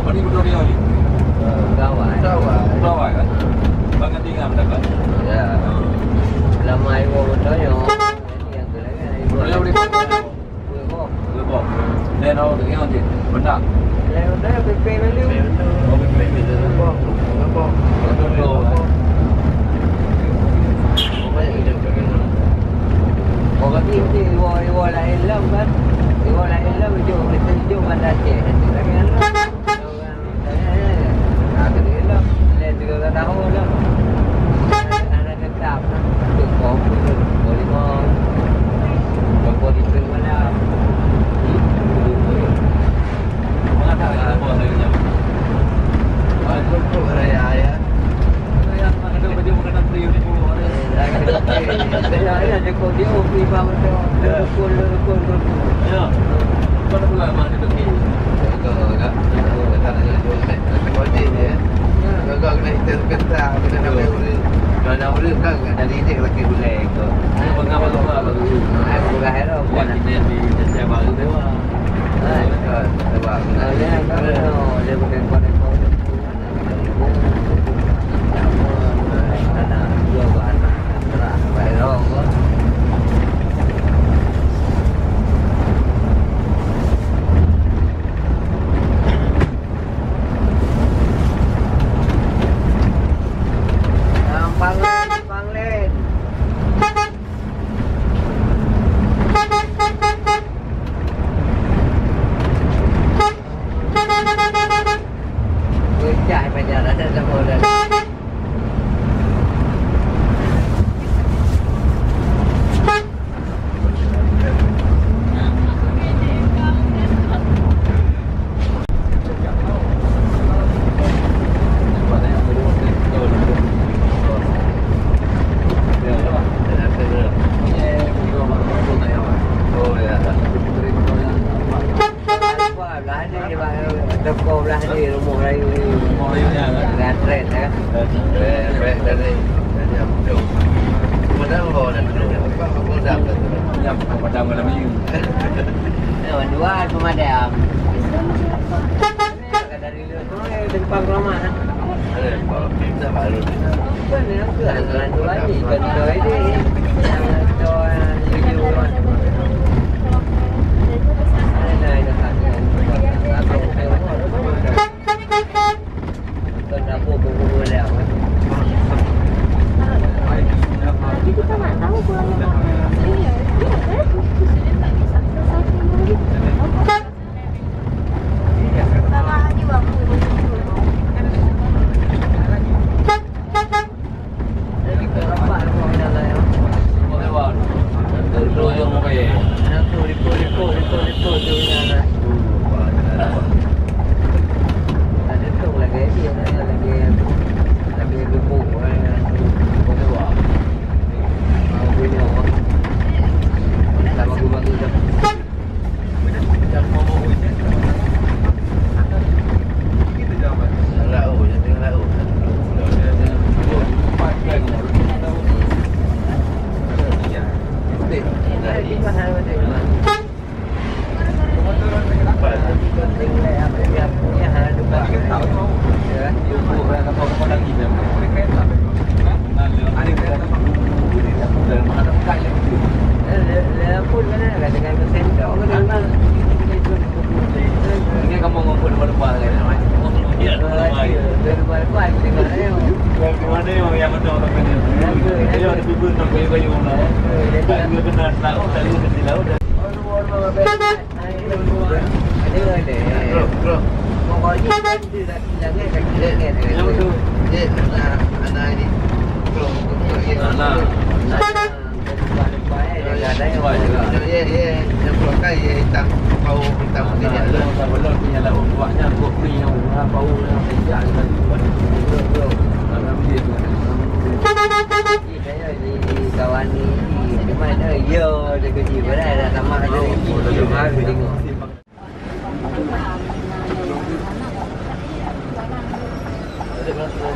Ini betul dia ni. Gawai. Kan? Bangan tinggal mendapat. Ya. Lama ibu betul yo. Ini yang tu lagi. Boleh boleh. Boleh bok. Dan awak dengan je. Benar. Lalu dah PP lalu. Oh, PP tu. Bok. Orang ni ibu lain lam kan. Ibu lain lam jom anda cek. Lagi lam. Nah, tu dia lam. Lain juga tahu lam. Anak tetap. Tu kopi boleh mau. Kopi di mana? Mana ada bos lagi jam. Betul raya ya. Yang mana tu baju makanan free ni pun. Saya ada kau dia okey bang tu. Lekul. Ya. Mana pula mana tu ni? Betul tak? Kata nak jual mek. Kau dia. Gagak kena hitam kental kena nak boleh. Kalau nak boleh kan dari ini lagi boleh ke. Mengapa tu apa tu? Aku bukan hero Buat bukan. kita di Malaysia baru tu. Betul. Sebab dia bukan kau kau. Anak dua anak terah baik Panglen. Chạy bây giờ đã ra rồi đấy. Lah ni rumah Melayu ni. Rumah Melayu ni kan. Gantret kan. Dari jauh. Mana orang nak apa dah tu. Yang padam dalam Melayu. Dua pemadam. Dari tu depan rumah. Ada kita baru. Kan yang tu jalan tu lagi. Kan tu ini yang tu video. Kenapa bubur lewat? Kita tak tahu pulangnya mana. Iya, tak bisa sama lagi waktu. Jadi berapa rumah dalam ya? Boleh buat. Terus yang mau kaya. Nak tu ribu tu ni. Ada tu lagi dia lagi bubuk. Boleh buat. Punya sama gua tu dah. Jangan mau hujan. Kita jalan. Lau, jangan lau. Di mana ada? Penting lah apa yang punya ada apa. Ya, Ibu orang kata orang lagi dia. Kereta. Ada kereta. Dan mana kali itu. pun mana lah dengan mesin kau ke mana? Ini kamu ngumpul berapa kan? Ya, Berbual dengan dia. Bagaimana yang betul orang kena? Dia ada bibir nak kayu-kayu mana? Dia kena tahu tadi mesti tahu dah. Bro. Mau lagi lagi Yang tu. Dia anak ini. Bro. Anak. Yang keluarkan dia hitam bau hitam mungkin dia Belum belum punya lah buatnya buat free yang bau yang sejak bro. dia tu. Saya di kawan ni di mana yo dia kerja berai dah tamak ada lagi mahal tengok. Ada berapa?